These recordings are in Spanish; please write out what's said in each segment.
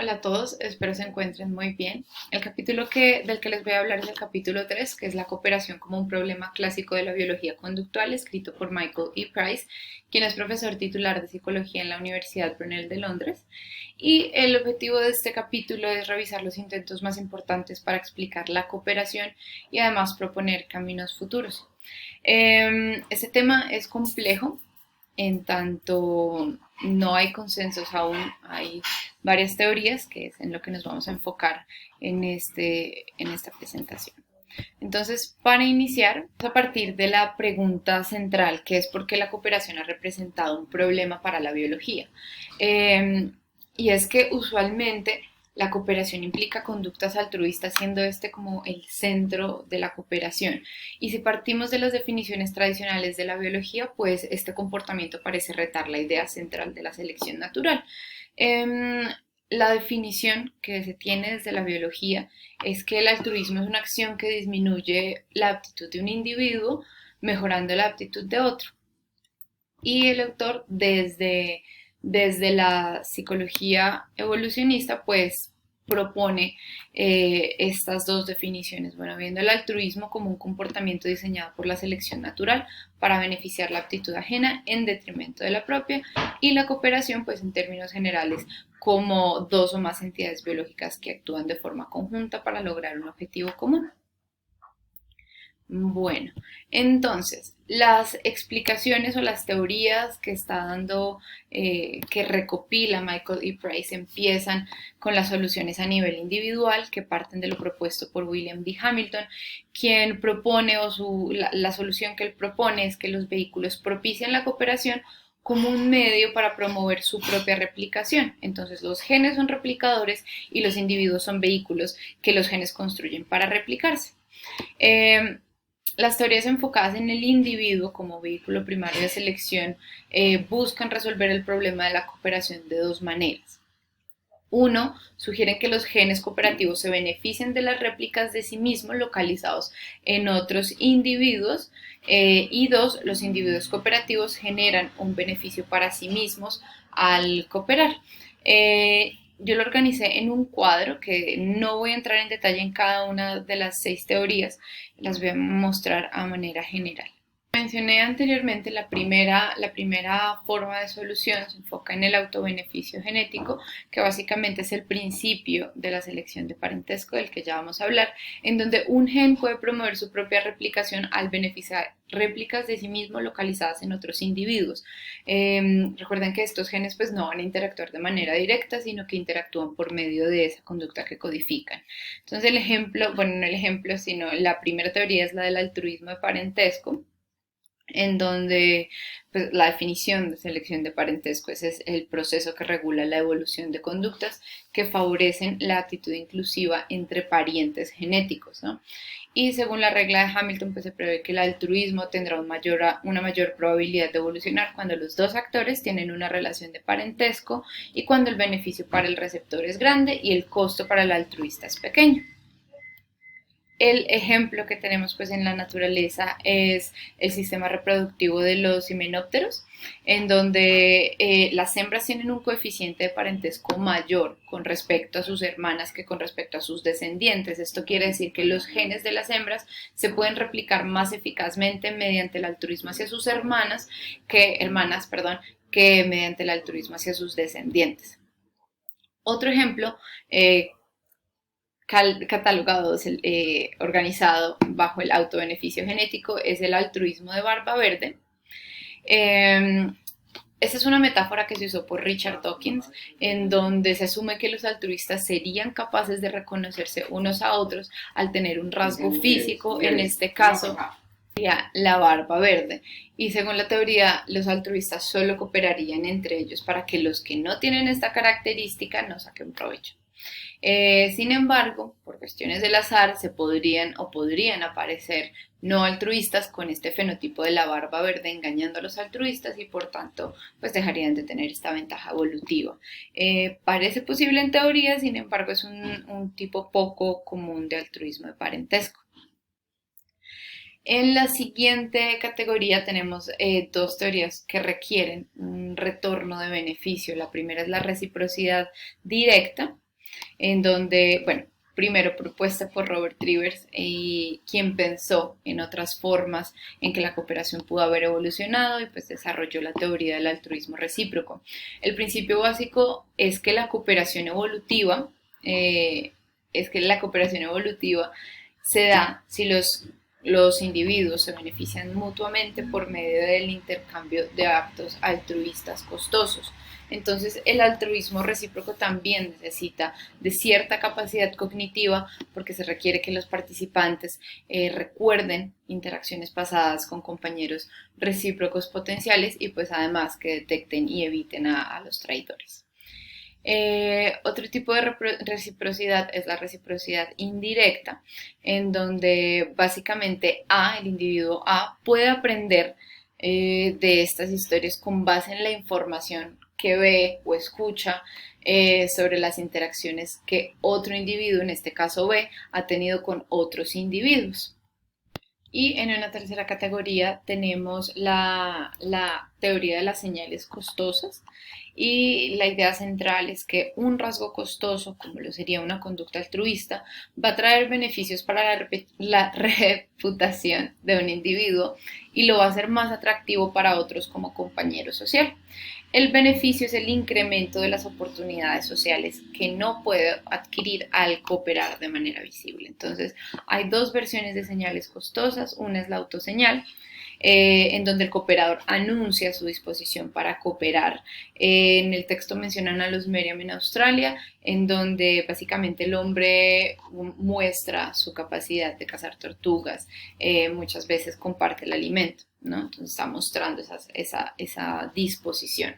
Hola a todos, espero se encuentren muy bien. El capítulo del que les voy a hablar es el capítulo 3, que es la cooperación como un problema clásico de la biología conductual, escrito por Michael E. Price, quien es profesor titular de psicología en la Universidad Brunel de Londres. Y el objetivo de este capítulo es revisar los intentos más importantes para explicar la cooperación y además proponer caminos futuros. Este tema es complejo en tanto no hay consensos aún, hay varias teorías, que es en lo que nos vamos a enfocar en esta presentación. Entonces, para iniciar, a partir de la pregunta central, que es por qué la cooperación ha representado un problema para la biología. Y es que usualmente la cooperación implica conductas altruistas, siendo este como el centro de la cooperación. Y si partimos de las definiciones tradicionales de la biología, pues este comportamiento parece retar la idea central de la selección natural. Eh, la definición que se tiene desde la biología es que el altruismo es una acción que disminuye la aptitud de un individuo, mejorando la aptitud de otro. Y el autor, desde la psicología evolucionista, pues propone estas dos definiciones. Bueno, viendo el altruismo como un comportamiento diseñado por la selección natural para beneficiar la aptitud ajena en detrimento de la propia, y la cooperación, pues en términos generales, como dos o más entidades biológicas que actúan de forma conjunta para lograr un objetivo común. Bueno, entonces, las explicaciones o las teorías que está dando, que recopila Michael E. Price, empiezan con las soluciones a nivel individual que parten de lo propuesto por William D. Hamilton, quien propone, la solución que él propone es que los vehículos propician la cooperación como un medio para promover su propia replicación. Entonces, los genes son replicadores y los individuos son vehículos que los genes construyen para replicarse. Eh, las teorías enfocadas en el individuo como vehículo primario de selección buscan resolver el problema de la cooperación de dos maneras. Uno, sugieren que los genes cooperativos se benefician de las réplicas de sí mismos localizados en otros individuos. Y dos, los individuos cooperativos generan un beneficio para sí mismos al cooperar. Yo lo organicé en un cuadro que no voy a entrar en detalle en cada una de las 6 teorías, las voy a mostrar a manera general. Mencioné anteriormente la primera forma de solución se enfoca en el autobeneficio genético, que básicamente es el principio de la selección de parentesco del que ya vamos a hablar, en donde un gen puede promover su propia replicación al beneficiar réplicas de sí mismo localizadas en otros individuos. Recuerden que estos genes pues no van a interactuar de manera directa, sino que interactúan por medio de esa conducta que codifican. Entonces el ejemplo, bueno, no el ejemplo, sino la primera teoría es la del altruismo de parentesco, en donde pues, la definición de selección de parentesco es el proceso que regula la evolución de conductas que favorecen la actitud inclusiva entre parientes genéticos, ¿no? Y según la regla de Hamilton, pues se prevé que el altruismo tendrá una mayor probabilidad de evolucionar cuando los dos actores tienen una relación de parentesco y cuando el beneficio para el receptor es grande y el costo para el altruista es pequeño. El ejemplo que tenemos pues en la naturaleza es el sistema reproductivo de los himenópteros, en donde las hembras tienen un coeficiente de parentesco mayor con respecto a sus hermanas que con respecto a sus descendientes. Esto quiere decir que los genes de las hembras se pueden replicar más eficazmente mediante el altruismo hacia sus hermanas, que mediante el altruismo hacia sus descendientes. Otro ejemplo catalogado, organizado bajo el autobeneficio genético es el altruismo de barba verde. Esta es una metáfora que se usó por Richard Dawkins, en donde se asume que los altruistas serían capaces de reconocerse unos a otros al tener un rasgo físico, en este caso la barba verde. Y según la teoría, los altruistas solo cooperarían entre ellos para que los que no tienen esta característica no saquen provecho. Sin embargo, por cuestiones del azar, podrían aparecer no altruistas con este fenotipo de la barba verde engañando a los altruistas y por tanto pues dejarían de tener esta ventaja evolutiva. Parece posible en teoría, sin embargo es un tipo poco común de altruismo de parentesco. En la siguiente categoría tenemos dos teorías que requieren un retorno de beneficio. La primera es la reciprocidad directa, en donde, bueno, primero propuesta por Robert Rivers, quien pensó en otras formas en que la cooperación pudo haber evolucionado y pues desarrolló la teoría del altruismo recíproco. El principio básico es que la cooperación evolutiva, eh, se da si los individuos se benefician mutuamente por medio del intercambio de actos altruistas costosos. Entonces, el altruismo recíproco también necesita de cierta capacidad cognitiva porque se requiere que los participantes recuerden interacciones pasadas con compañeros recíprocos potenciales y pues además que detecten y eviten a los traidores. Otro tipo de reciprocidad es la reciprocidad indirecta, en donde básicamente el individuo A, puede aprender de estas historias con base en la información que ve o escucha sobre las interacciones que otro individuo, en este caso B, ha tenido con otros individuos. Y en una tercera categoría tenemos la teoría de las señales costosas, y la idea central es que un rasgo costoso, como lo sería una conducta altruista, va a traer beneficios para la reputación de un individuo y lo va a hacer más atractivo para otros como compañero social. El beneficio es el incremento de las oportunidades sociales que no puede adquirir al cooperar de manera visible. Entonces, hay dos versiones de señales costosas. Una es la autoseñal, en donde el cooperador anuncia su disposición para cooperar. En el texto mencionan a los Meriam en Australia, en donde básicamente el hombre muestra su capacidad de cazar tortugas, muchas veces comparte el alimento, ¿no? Entonces está mostrando esa disposición.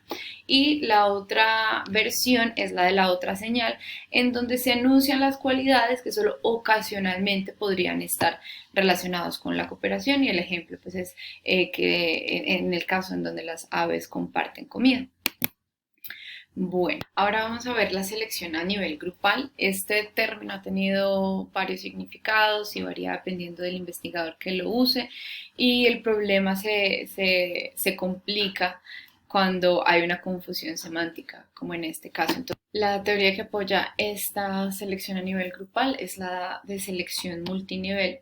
Y la otra versión es la de la otra señal, en donde se anuncian las cualidades que solo ocasionalmente podrían estar relacionados con la cooperación, y el ejemplo pues es que en el caso en donde las aves comparten comida. Bueno, ahora vamos a ver la selección a nivel grupal. Este término ha tenido varios significados y varía dependiendo del investigador que lo use, y el problema se complica cuando hay una confusión semántica, como en este caso. Entonces, la teoría que apoya esta selección a nivel grupal es la de selección multinivel,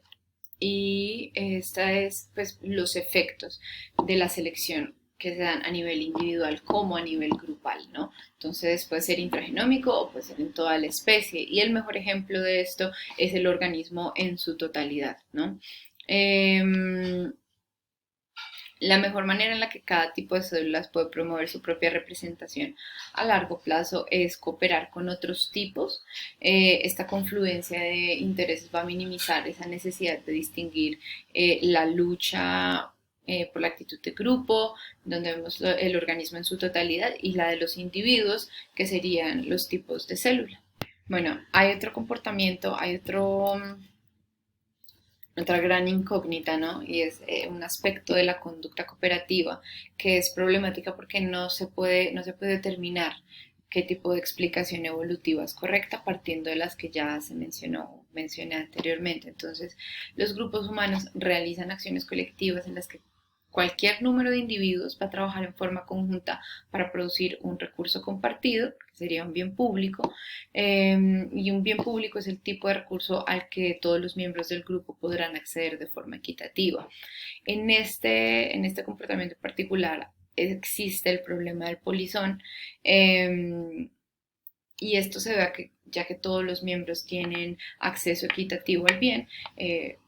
y esta es pues los efectos de la selección que se dan a nivel individual como a nivel grupal, ¿no? Entonces puede ser intragenómico o puede ser en toda la especie, y el mejor ejemplo de esto es el organismo en su totalidad, ¿no? La mejor manera en la que cada tipo de células puede promover su propia representación a largo plazo es cooperar con otros tipos. Esta confluencia de intereses va a minimizar esa necesidad de distinguir la lucha por la actitud de grupo, donde vemos el organismo en su totalidad, y la de los individuos, que serían los tipos de célula. Bueno, hay otro comportamiento, hay otra gran incógnita, ¿no? Y es un aspecto de la conducta cooperativa que es problemática porque no se puede determinar qué tipo de explicación evolutiva es correcta partiendo de las que ya mencioné anteriormente. Entonces, los grupos humanos realizan acciones colectivas en las que cualquier número de individuos va a trabajar en forma conjunta para producir un recurso compartido, que sería un bien público, y un bien público es el tipo de recurso al que todos los miembros del grupo podrán acceder de forma equitativa. En este comportamiento particular existe el problema del polizón, y esto se da que, ya que todos los miembros tienen acceso equitativo al bien,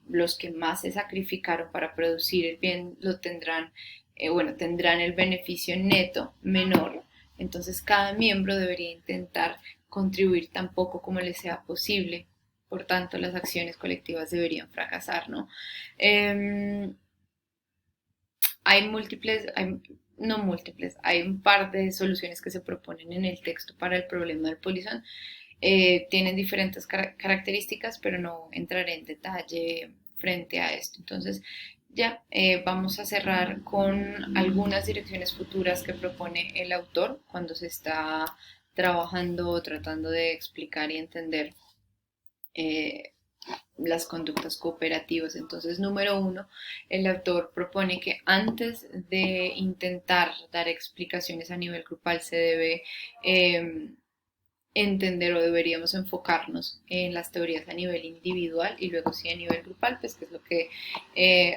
los que más se sacrificaron para producir el bien tendrán el beneficio neto menor. Entonces cada miembro debería intentar contribuir tan poco como le sea posible. Por tanto, las acciones colectivas deberían fracasar, ¿no? Hay múltiples, no múltiples, hay un par de soluciones que se proponen en el texto para el problema del polizón. Tienen diferentes características, pero no entraré en detalle frente a esto. Entonces, ya vamos a cerrar con algunas direcciones futuras que propone el autor cuando se está trabajando o tratando de explicar y entender eh, las conductas cooperativas. Entonces, número uno, el autor propone que antes de intentar dar explicaciones a nivel grupal se debe entender o deberíamos enfocarnos en las teorías a nivel individual y luego sí a nivel grupal, pues que es lo que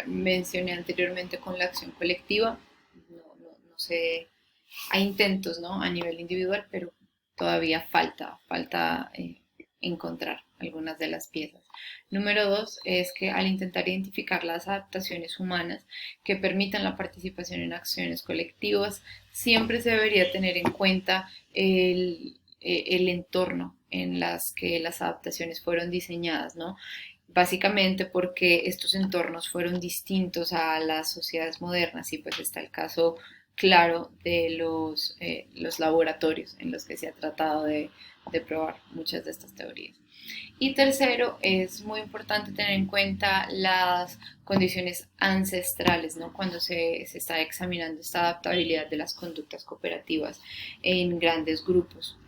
mencioné anteriormente con la acción colectiva. No sé, hay intentos, ¿no? A nivel individual, pero todavía falta encontrar algunas de las piezas. Número dos es que al intentar identificar las adaptaciones humanas que permitan la participación en acciones colectivas, siempre se debería tener en cuenta el entorno en las que las adaptaciones fueron diseñadas, ¿no? Básicamente porque estos entornos fueron distintos a las sociedades modernas y pues está el caso claro de los laboratorios en los que se ha tratado de probar muchas de estas teorías. Y tercero, es muy importante tener en cuenta las condiciones ancestrales, ¿no? Cuando se está examinando esta adaptabilidad de las conductas cooperativas en grandes grupos.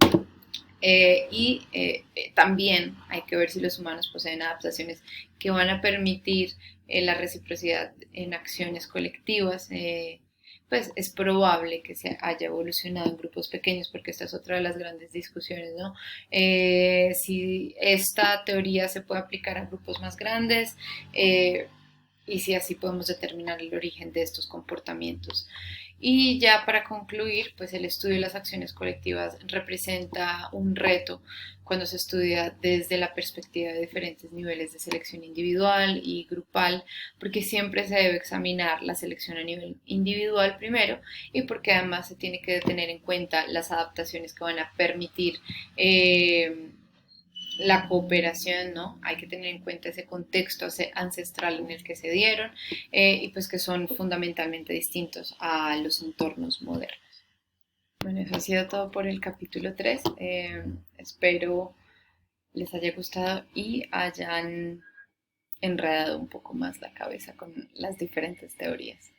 También hay que ver si los humanos poseen adaptaciones que van a permitir la reciprocidad en acciones colectivas. Pues es probable que se haya evolucionado en grupos pequeños, porque esta es otra de las grandes discusiones, ¿no? Si esta teoría se puede aplicar a grupos más grandes, y si así podemos determinar el origen de estos comportamientos. Y ya para concluir, pues el estudio de las acciones colectivas representa un reto cuando se estudia desde la perspectiva de diferentes niveles de selección individual y grupal, porque siempre se debe examinar la selección a nivel individual primero y porque además se tiene que tener en cuenta las adaptaciones que van a permitir la cooperación, ¿no? Hay que tener en cuenta ese contexto ancestral en el que se dieron y pues que son fundamentalmente distintos a los entornos modernos. Bueno, eso ha sido todo por el capítulo 3. Espero les haya gustado y hayan enredado un poco más la cabeza con las diferentes teorías.